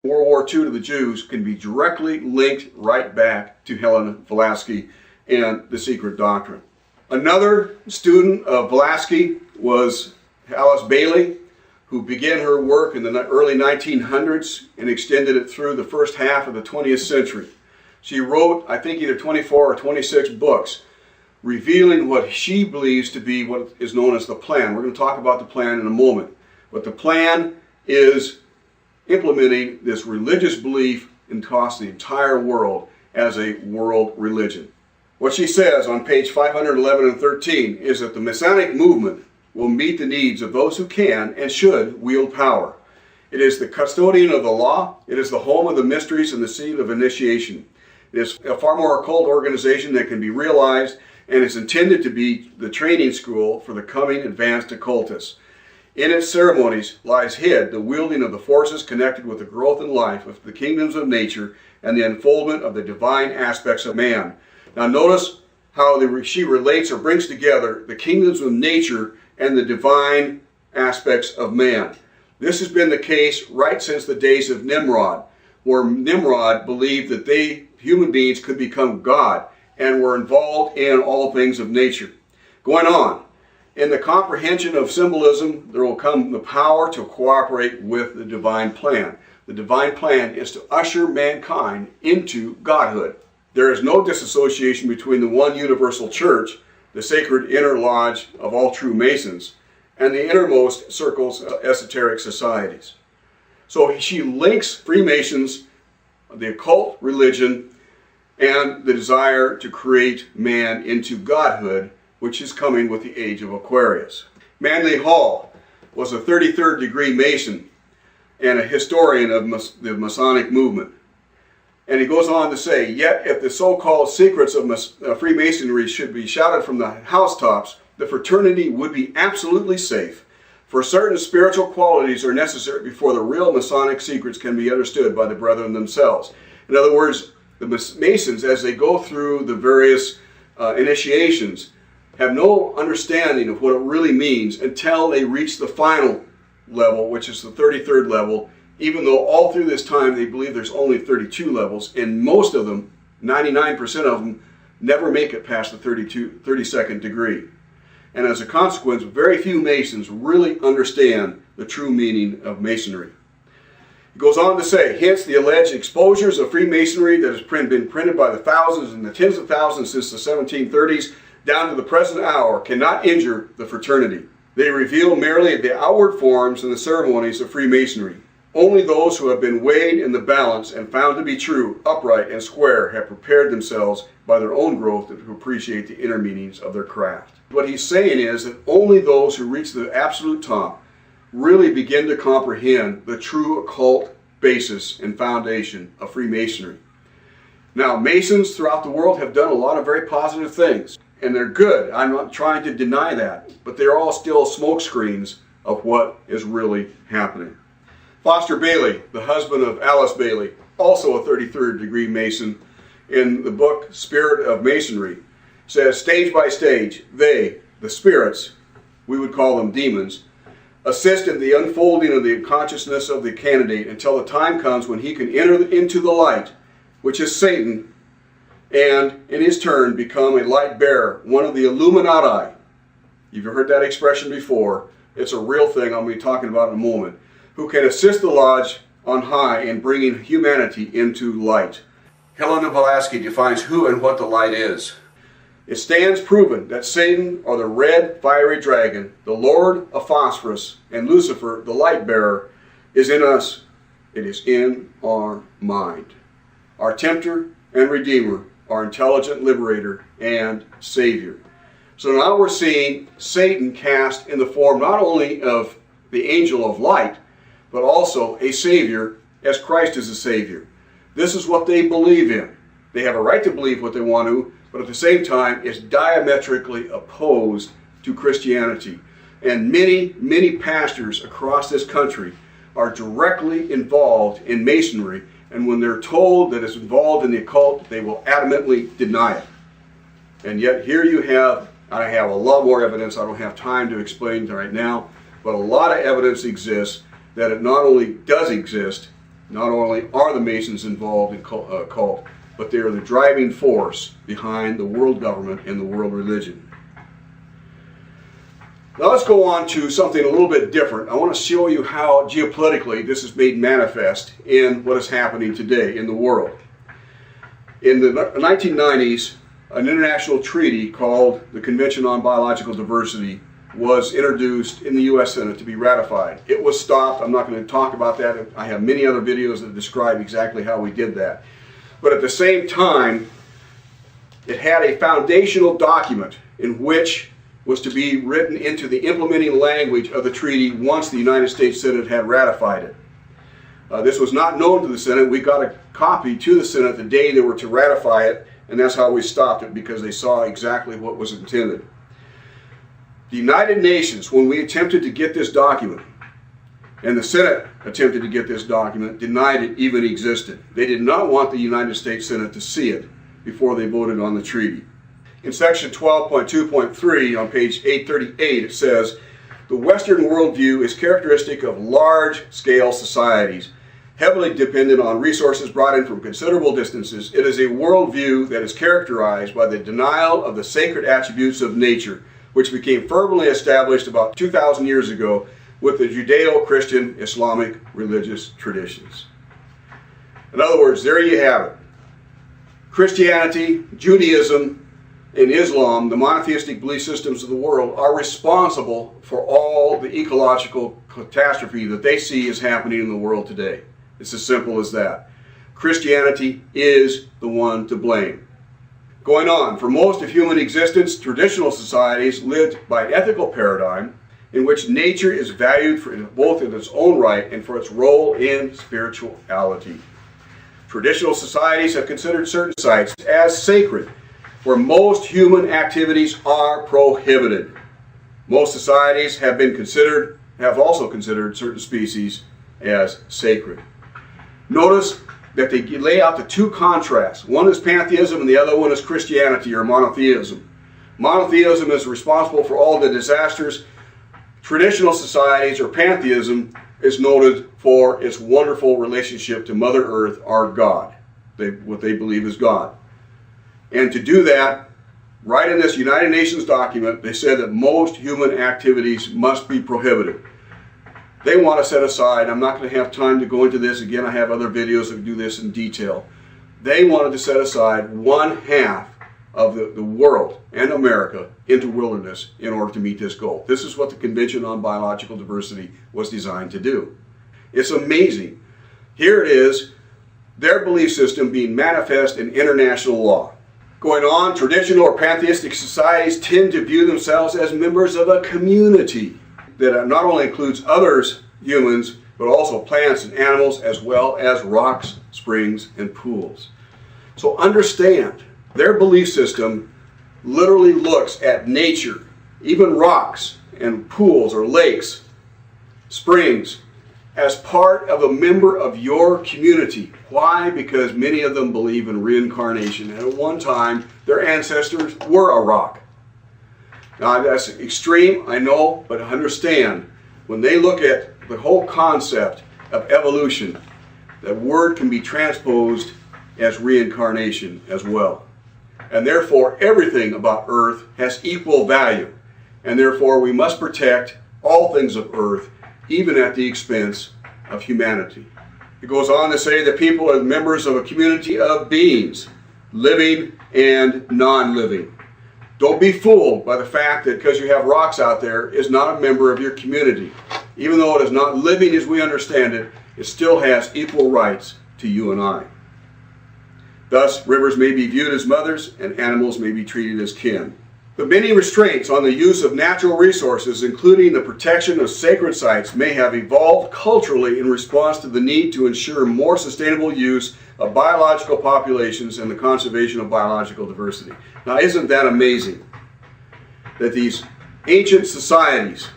World War II to the Jews can be directly linked right back to Helen Blavatsky and the secret doctrine. Another student of Blavatsky was Alice Bailey, who began her work in the early 1900s and extended it through the first half of the 20th century. She wrote, I think, either 24 or 26 books revealing what she believes to be what is known as the plan. We're going to talk about the plan in a moment. But the plan is implementing this religious belief across the entire world as a world religion. What she says on page 511 and 13 is that the Masonic movement will meet the needs of those who can and should wield power. It is the custodian of the law. It is the home of the mysteries and the seat of initiation. It is a far more occult organization that can be realized, and is intended to be the training school for the coming advanced occultists. In its ceremonies lies hid the wielding of the forces connected with the growth and life of the kingdoms of nature and the unfoldment of the divine aspects of man. Now notice how she relates or brings together the kingdoms of nature and the divine aspects of man. This has been the case right since the days of Nimrod, where Nimrod believed that human beings could become God and were involved in all things of nature. Going on, in the comprehension of symbolism, there will come the power to cooperate with the divine plan. The divine plan is to usher mankind into godhood. There is no disassociation between the one universal church, the sacred inner lodge of all true Masons, and the innermost circles of esoteric societies. So she links Freemasons, the occult religion, and the desire to create man into godhood, which is coming with the age of Aquarius. Manly Hall was a 33rd degree Mason and a historian of the Masonic movement. And he goes on to say, yet if the so-called secrets of Freemasonry should be shouted from the housetops, the fraternity would be absolutely safe, for certain spiritual qualities are necessary before the real Masonic secrets can be understood by the brethren themselves. In other words, the Masons, as they go through the various initiations, have no understanding of what it really means until they reach the final level, which is the 33rd level, even though all through this time they believe there's only 32 levels, and most of them, 99% of them, never make it past the 32nd degree. And as a consequence, very few Masons really understand the true meaning of Masonry. He goes on to say, hence the alleged exposures of Freemasonry that has been printed by the thousands and the tens of thousands since the 1730s down to the present hour cannot injure the fraternity. They reveal merely the outward forms and the ceremonies of Freemasonry. Only those who have been weighed in the balance and found to be true, upright, and square have prepared themselves by their own growth to appreciate the inner meanings of their craft. What he's saying is that only those who reach the absolute top really begin to comprehend the true occult basis and foundation of Freemasonry. Now, Masons throughout the world have done a lot of very positive things, and they're good. I'm not trying to deny that, but they're all still smoke screens of what is really happening. Foster Bailey, the husband of Alice Bailey, also a 33rd degree Mason, in the book Spirit of Masonry, says, stage by stage, they, the spirits, we would call them demons, assist in the unfolding of the consciousness of the candidate until the time comes when he can enter into the light, which is Satan, and in his turn become a light bearer, one of the Illuminati. You've heard that expression before. It's a real thing I'll be talking about in a moment. Who can assist the lodge on high in bringing humanity into light. Helen Blavatsky defines who and what the light is. It stands proven that Satan, or the red fiery dragon, the Lord of Phosphorus, and Lucifer, the light bearer, is in us. It is in our mind. Our tempter and redeemer, our intelligent liberator and savior. So now we're seeing Satan cast in the form not only of the angel of light, but also a savior, as Christ is a savior. This is what they believe in. They have a right to believe what they want to, but at the same time, it's diametrically opposed to Christianity. And many, many pastors across this country are directly involved in Masonry, and when they're told that it's involved in the occult, they will adamantly deny it. And yet here you have, I have a lot more evidence I don't have time to explain right now, but a lot of evidence exists that it not only does exist, not only are the Masons involved in occult, but they are the driving force behind the world government and the world religion. Now let's go on to something a little bit different. I want to show you how geopolitically this is made manifest in what is happening today in the world. In the 1990s, an international treaty called the Convention on Biological Diversity was introduced in the U.S. Senate to be ratified. It was stopped. I'm not going to talk about that. I have many other videos that describe exactly how we did that. But at the same time, it had a foundational document in which was to be written into the implementing language of the treaty once the United States Senate had ratified it. This was not known to the Senate. We got a copy to the Senate the day they were to ratify it, and that's how we stopped it, because they saw exactly what was intended. The United Nations, when we attempted to get this document, and the Senate attempted to get this document, denied it even existed. They did not want the United States Senate to see it before they voted on the treaty. In section 12.2.3 on page 838, it says, "The Western worldview is characteristic of large-scale societies, heavily dependent on resources brought in from considerable distances. It is a worldview that is characterized by the denial of the sacred attributes of nature, which became firmly established about 2,000 years ago with the Judeo-Christian Islamic religious traditions." In other words, there you have it. Christianity, Judaism, and Islam, the monotheistic belief systems of the world, are responsible for all the ecological catastrophe that they see is happening in the world today. It's as simple as that. Christianity is the one to blame. Going on, for most of human existence, traditional societies lived by an ethical paradigm in which nature is valued for both in its own right and for its role in spirituality. Traditional societies have considered certain sites as sacred, where most human activities are prohibited. Most societies have also considered certain species as sacred. Notice that they lay out the two contrasts. One is pantheism and the other one is Christianity or monotheism. Monotheism is responsible for all the disasters. Traditional societies or pantheism is noted for its wonderful relationship to Mother Earth, our God, what they believe is God. And to do that, right in this United Nations document, they said that most human activities must be prohibited. They want to set aside, I'm not going to have time to go into this again, I have other videos that do this in detail. They wanted to set aside 1/2 of the world and America into wilderness in order to meet this goal. This is what the Convention on Biological Diversity was designed to do. It's amazing. Here it is, their belief system being manifest in international law. Going on, traditional or pantheistic societies tend to view themselves as members of a community that not only includes others, humans, but also plants and animals, as well as rocks, springs, and pools. So understand, their belief system literally looks at nature, even rocks and pools or lakes, springs, as part of a member of your community. Why? Because many of them believe in reincarnation, and at one time their ancestors were a rock. Now that's extreme, I know, but understand, when they look at the whole concept of evolution, that word can be transposed as reincarnation as well. And therefore everything about Earth has equal value, and therefore we must protect all things of Earth, even at the expense of humanity. It goes on to say that people are members of a community of beings, living and non-living. Don't be fooled by the fact that because you have rocks out there is not a member of your community. Even though it is not living as we understand it, it still has equal rights to you and I. Thus, rivers may be viewed as mothers and animals may be treated as kin. But many restraints on the use of natural resources, including the protection of sacred sites, may have evolved culturally in response to the need to ensure more sustainable use of biological populations and the conservation of biological diversity. Now, isn't that amazing? That these ancient societies,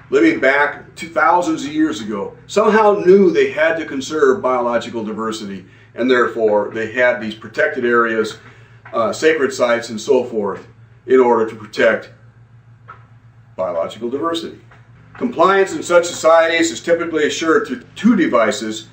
living back to thousands of years ago, somehow knew they had to conserve biological diversity, and therefore they had these protected areas, sacred sites, and so forth, in order to protect biological diversity. Compliance in such societies is typically assured through two devices